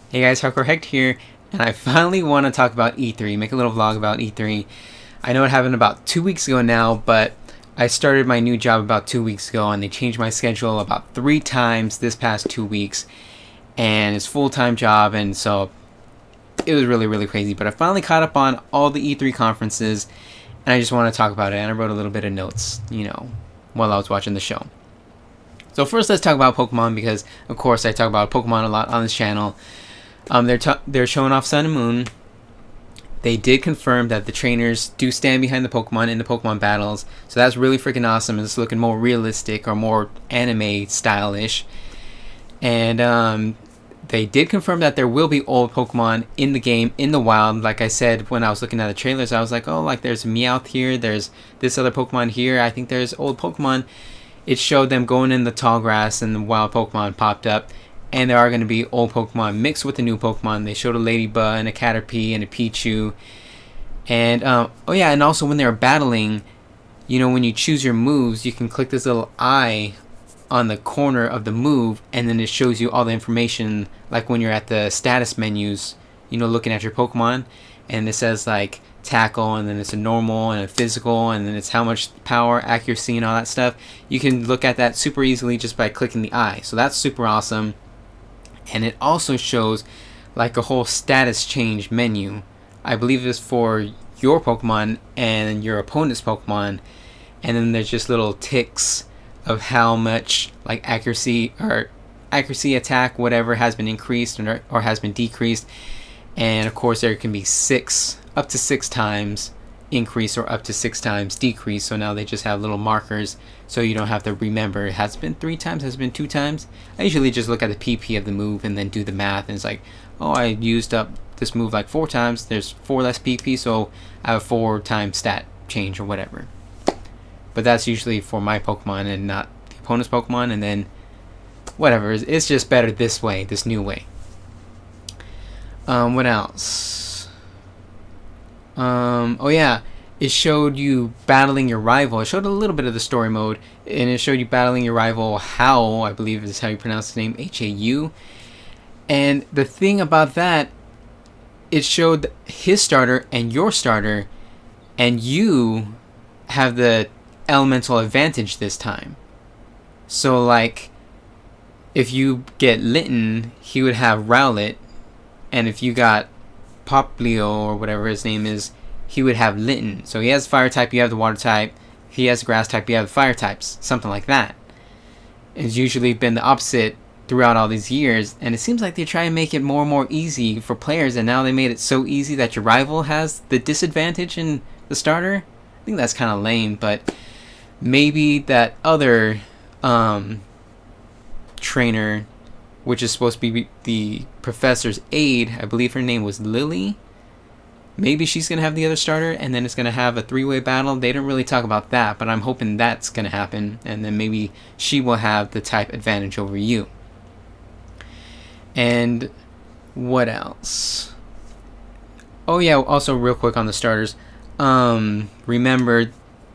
Hey guys, Hector here, and I finally want to talk about E3, make a little vlog about E3. I know it happened about 2 weeks ago now, but I started my new job about 2 weeks ago, and they changed my schedule about 3 times this past 2 weeks, and it's a full-time job, and so it was really crazy. But I finally caught up on all the E3 conferences, and I just want to talk about it, and I wrote a little bit of notes, while I was watching the show. So first, let's talk about Pokemon, because of course I talk about Pokemon a lot on this channel. They're showing off Sun and Moon. They did confirm that the trainers do stand behind the Pokemon in the Pokemon battles, so that's really freaking awesome. It's looking more realistic or more anime stylish. And they did confirm that there will be old Pokemon in the game, in the wild. Like I said, when I was looking at the trailers, I was like, oh, like there's Meowth here, there's this other Pokemon here, I think there's old Pokemon. It showed them going in the tall grass and the wild Pokemon popped up. And there are going to be old Pokemon mixed with the new Pokemon. They showed a Ladybug and a Caterpie and a Pichu. And, and also when they're battling, when you choose your moves, you can click this little eye on the corner of the move, and then it shows you all the information, like when you're at the status menus, looking at your Pokemon, and it says, like, tackle, and then it's a normal and a physical, and then it's how much power, accuracy, and all that stuff. You can look at that super easily just by clicking the eye. So that's super awesome. And it also shows like a whole status change menu. I believe it's for your Pokemon and your opponent's Pokemon. And then there's just little ticks of how much like accuracy, attack, whatever has been increased or has been decreased. And of course there can be up to 6 times increase or up to 6 times decrease. So now they just have little markers so you don't have to remember it has been 3 times, has been 2 times. I usually just look at the PP of the move and then do the math, and it's like, oh, I used up this move like 4 times, there's 4 less PP, so I have a 4 times stat change or whatever. But that's usually for my Pokemon and not the opponent's Pokemon, and then whatever, it's just better this way, this new way. What else? It showed you battling your rival. It showed a little bit of the story mode, and it showed you battling your rival Hau, I believe is how you pronounce his name, H-A-U. And the thing about that, it showed his starter and your starter, and you have the elemental advantage this time. So like, if you get Litten, he would have Rowlet, and if you got Poplio or whatever his name is, he would have Litten. So he has fire type, you have the water type. He has grass type, you have the fire types. Something like that. It's usually been the opposite throughout all these years, and it seems like they try and make it more and more easy for players, and now they made it so easy that your rival has the disadvantage in the starter. I think that's kind of lame, but maybe that other trainer, which is supposed to be the professor's aide, I believe her name was Lily. Maybe she's going to have the other starter, and then it's going to have a 3-way battle. They don't really talk about that, but I'm hoping that's going to happen, and then maybe she will have the type advantage over you. And what else? Oh yeah, also real quick on the starters. Remember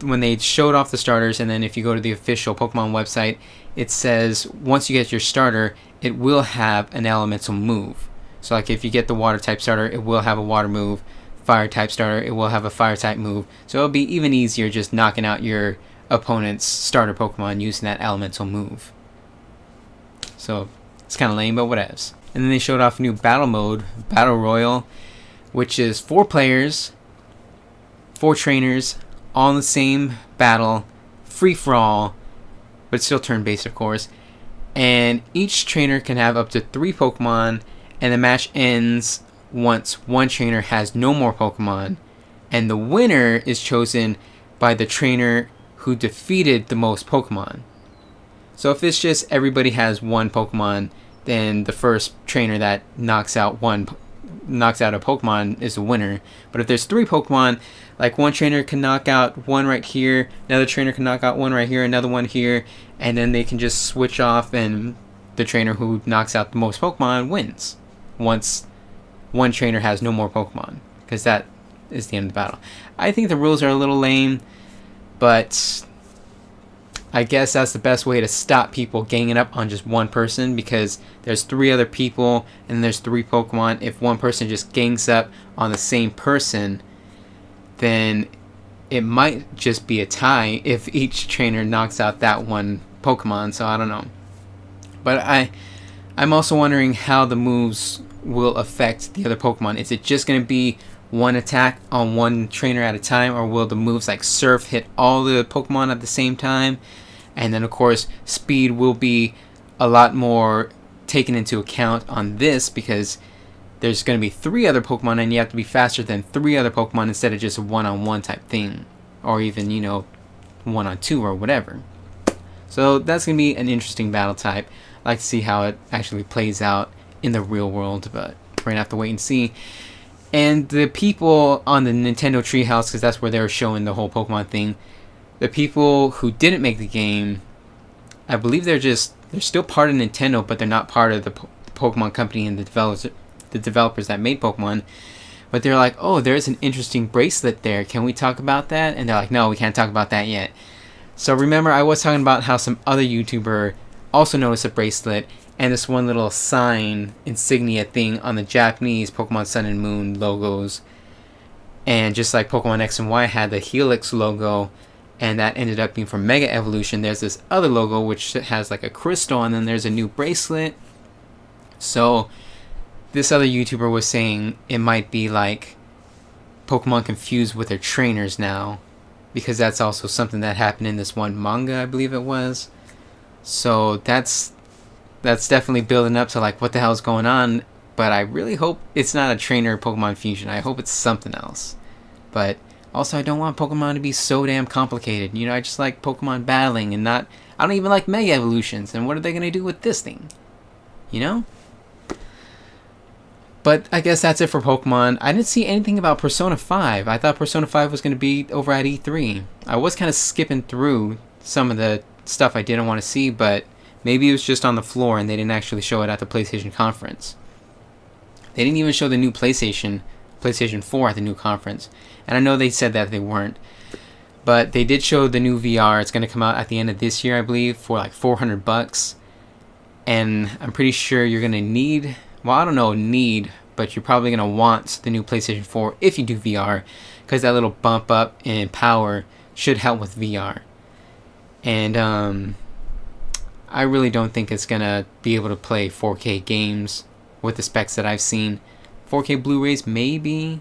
when they showed off the starters, and then if you go to the official Pokemon website, it says once you get your starter, it will have an elemental move. So like if you get the water type starter, it will have a water move. Fire type starter, it will have a fire type move. So it'll be even easier just knocking out your opponent's starter Pokemon using that elemental move. So it's kind of lame, but whatevs. And then they showed off a new battle mode, Battle Royal, which is 4 players, 4 trainers, all in the same battle, free for all, but still turn-based of course. And each trainer can have up to 3 Pokemon, and the match ends once one trainer has no more Pokemon, and the winner is chosen by the trainer who defeated the most Pokemon. So if it's just everybody has 1 Pokemon, then the first trainer that knocks out a Pokemon is the winner. But if there's 3 Pokemon, like one trainer can knock out 1 right here, another trainer can knock out 1 right here, another one here, and then they can just switch off, and the trainer who knocks out the most Pokemon wins once one trainer has no more Pokemon, because that is the end of the battle. I think the rules are a little lame, but I guess that's the best way to stop people ganging up on just one person, because there's 3 other people and there's 3 Pokemon. If one person just gangs up on the same person, then it might just be a tie if each trainer knocks out that one Pokemon. So I don't know. But I'm also wondering how the moves will affect the other Pokemon. Is it just going to be one attack on one trainer at a time, or will the moves like Surf hit all the Pokemon at the same time? And then of course speed will be a lot more taken into account on this, because there's going to be 3 other Pokemon and you have to be faster than 3 other Pokemon instead of just a one-on-one type thing, or even, you know, 1-on-2 or whatever. So that's going to be an interesting battle type. I'd like to see how it actually plays out in the real world, but we're going to have to wait and see. And the people on the Nintendo Treehouse, because that's where they were showing the whole Pokemon thing, the people who didn't make the game, I believe they're still part of Nintendo, but they're not part of the Pokemon company and the developers that made Pokemon. But they're like, oh, there's an interesting bracelet there. Can we talk about that? And they're like, no, we can't talk about that yet. So remember, I was talking about how some other YouTuber also noticed a bracelet and this one little sign insignia thing on the Japanese Pokemon Sun and Moon logos. And just like Pokemon X and Y had the Helix logo, and that ended up being from Mega Evolution, there's this other logo which has like a crystal, and then there's a new bracelet. So this other YouTuber was saying it might be like Pokemon confused with their trainers now, because that's also something that happened in this one manga, I believe it was. So that's definitely building up to like, what the hell is going on? But I really hope it's not a trainer Pokemon fusion. I hope it's something else. But also, I don't want Pokemon to be so damn complicated. You know, I just like Pokemon battling and not... I don't even like Mega Evolutions. And what are they going to do with this thing? You know? But I guess that's it for Pokemon. I didn't see anything about Persona 5. I thought Persona 5 was going to be over at E3. I was kind of skipping through some of the stuff I didn't want to see, but maybe it was just on the floor and they didn't actually show it at the PlayStation conference. They didn't even show the new PlayStation 4 at the new conference. And I know they said that they weren't. But they did show the new VR. It's going to come out at the end of this year, I believe, for like $400. And I'm pretty sure you're going to need... Well, I don't know, but you're probably going to want the new PlayStation 4 if you do VR, because that little bump up in power should help with VR. And I really don't think it's going to be able to play 4K games with the specs that I've seen. 4K Blu-rays, maybe,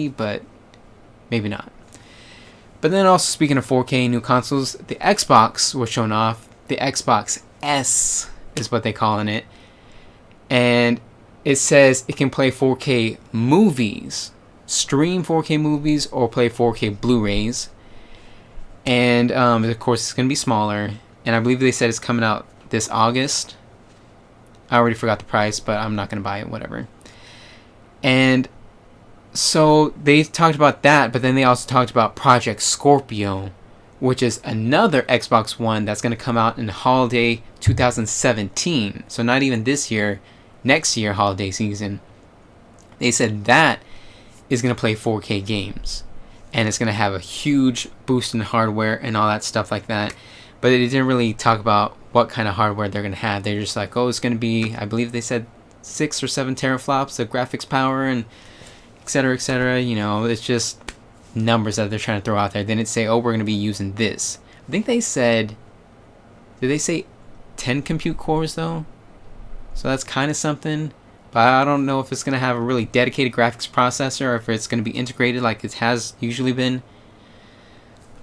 but maybe not. But then also, speaking of 4K new consoles, the Xbox was shown off. The Xbox S is what they're calling it. And it says it can play 4K movies, stream 4K movies, or play 4K Blu-rays. And of course, it's going to be smaller. And I believe they said it's coming out this August. I already forgot the price, but I'm not going to buy it, whatever. And so they talked about that, but then they also talked about Project Scorpio, which is another Xbox One that's going to come out in holiday 2017. So not even this year, next year holiday season. They said that is going to play 4K games, and it's going to have a huge boost in hardware and all that stuff like that. But they didn't really talk about what kind of hardware they're going to have. They're just like, oh, it's going to be, I believe they said 6 or 7 teraflops of graphics power and et cetera, et cetera. You know, it's just numbers that they're trying to throw out there. They didn't say, oh, we're going to be using this. I think they said, did they say 10 compute cores though? So that's kind of something. But I don't know if it's going to have a really dedicated graphics processor or if it's going to be integrated like it has usually been.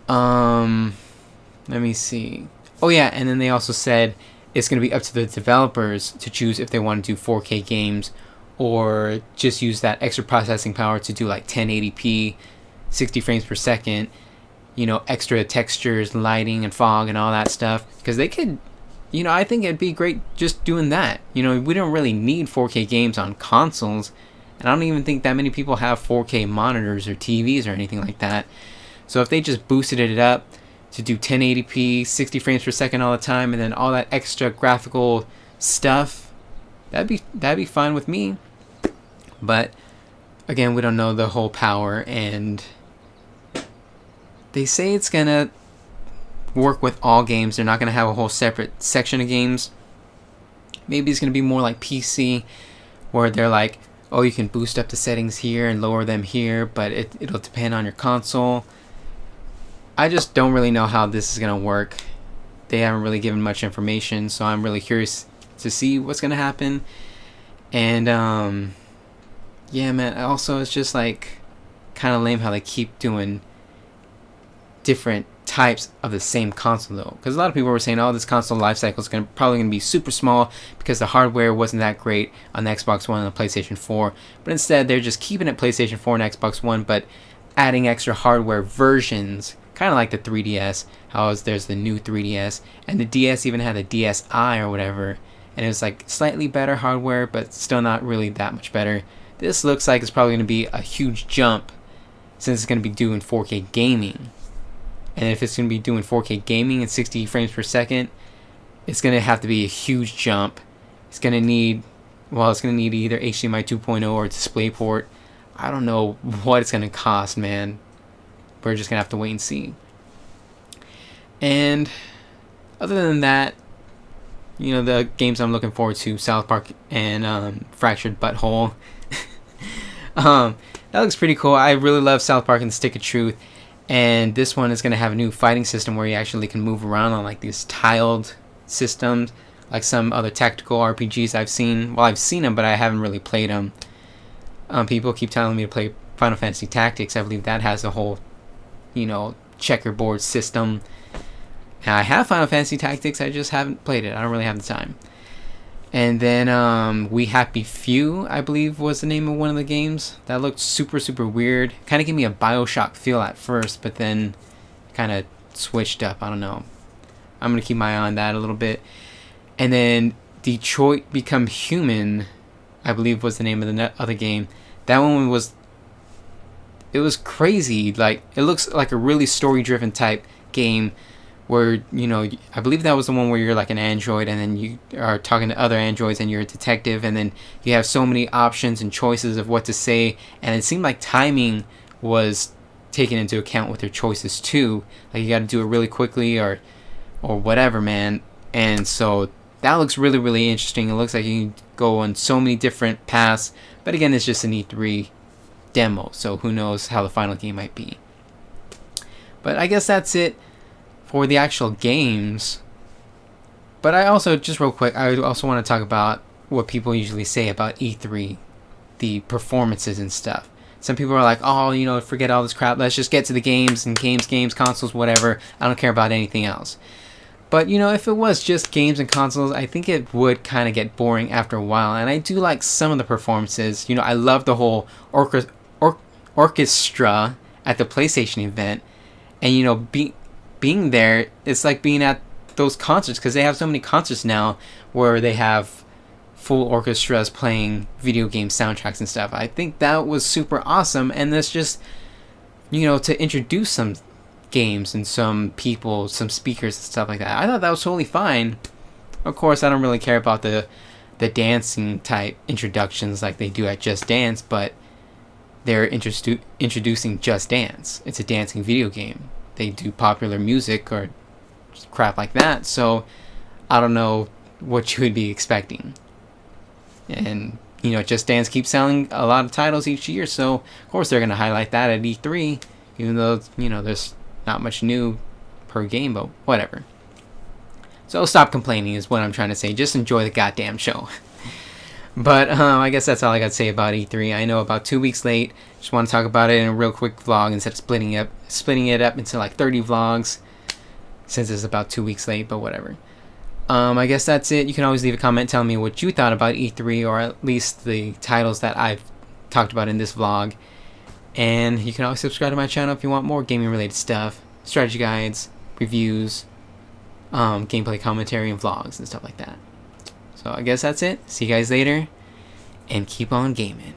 Let me see. Oh yeah, and then they also said it's going to be up to the developers to choose if they want to do 4K games or just use that extra processing power to do like 1080p, 60 frames per second, you know, extra textures, lighting and fog and all that stuff. Because they could, you know, I think it'd be great just doing that. You know, we don't really need 4K games on consoles, and I don't even think that many people have 4K monitors or TVs or anything like that. So if they just boosted it up to do 1080p, 60 frames per second all the time, and then all that extra graphical stuff, that'd be fine with me. But again, we don't know the whole power, and they say it's gonna work with all games. They're not going to have a whole separate section of games. Maybe it's going to be more like PC, where they're like, oh, you can boost up the settings here and lower them here, but it'll depend on your console. I just don't really know how this is going to work. They haven't really given much information, so I'm really curious to see what's going to happen. And yeah, man, also it's just like kind of lame how they keep doing different types of the same console though, because a lot of people were saying, oh, this console life cycle is probably going to be super small because the hardware wasn't that great on the Xbox One and the PlayStation 4, but instead they're just keeping it PlayStation 4 and Xbox One, but adding extra hardware versions, kind of like the 3DS, how there's the new 3DS, and the DS even had the DSi or whatever, and it was like slightly better hardware, but still not really that much better. This looks like it's probably going to be a huge jump since it's going to be doing 4K gaming. And if it's going to be doing 4K gaming at 60 frames per second, it's going to have to be a huge jump. It's going to need either HDMI 2.0 or DisplayPort. I don't know what it's going to cost, man. We're just going to have to wait and see. And other than that, you know, the games I'm looking forward to, South Park and Fractured Butthole. That looks pretty cool. I really love South Park and the Stick of Truth. And this one is going to have a new fighting system where you actually can move around on like these tiled systems, like some other tactical RPGs I've seen. Well, I've seen them, but I haven't really played them. People keep telling me to play Final Fantasy Tactics. I believe that has a whole, you know, checkerboard system. And I have Final Fantasy Tactics, I just haven't played it. I don't really have the time. And then We Happy Few, I believe was the name of one of the games. That looked super, super weird. Kind of gave me a Bioshock feel at first, but then kind of switched up. I don't know. I'm going to keep my eye on that a little bit. And then Detroit Become Human, I believe was the name of the other game. That one was... It was crazy. Like, it looks like a really story-driven type game where, you know, I believe that was the one where you're like an android and then you are talking to other androids and you're a detective, and then you have so many options and choices of what to say, and it seemed like timing was taken into account with your choices too. Like, you got to do it really quickly or whatever, man. And so that looks really, really interesting. It looks like you can go on so many different paths, but again, it's just an E3 demo, so who knows how the final game might be. But I guess that's it for the actual games. But I also, just real quick, I also want to talk about what people usually say about E3, the performances and stuff. Some people are like, oh, you know, forget all this crap, let's just get to the games, and games, consoles, whatever, I don't care about anything else. But, you know, if it was just games and consoles, I think it would kind of get boring after a while, and I do like some of the performances. You know, I love the whole orchestra at the PlayStation event, and, you know, being there, it's like being at those concerts, because they have so many concerts now where they have full orchestras playing video game soundtracks and stuff. I think that was super awesome, and that's just, you know, to introduce some games and some people, some speakers and stuff like that. I thought that was totally fine. Of course, I don't really care about the dancing type introductions like they do at Just Dance, but they're introducing Just Dance. It's a dancing video game. They do popular music or crap like that, so I don't know what you would be expecting. And, you know, Just Dance keeps selling a lot of titles each year, so of course they're going to highlight that at E3, even though, you know, there's not much new per game, but whatever. So stop complaining is what I'm trying to say. Just enjoy the goddamn show. But I guess that's all I got to say about E3. I know about 2 weeks late. Just want to talk about it in a real quick vlog instead of splitting it up into like 30 vlogs, since it's about 2 weeks late, but whatever. I guess that's it. You can always leave a comment telling me what you thought about E3, or at least the titles that I've talked about in this vlog. And you can always subscribe to my channel if you want more gaming related stuff, strategy guides, reviews, gameplay commentary, and vlogs and stuff like that. So I guess that's it. See you guys later, and keep on gaming.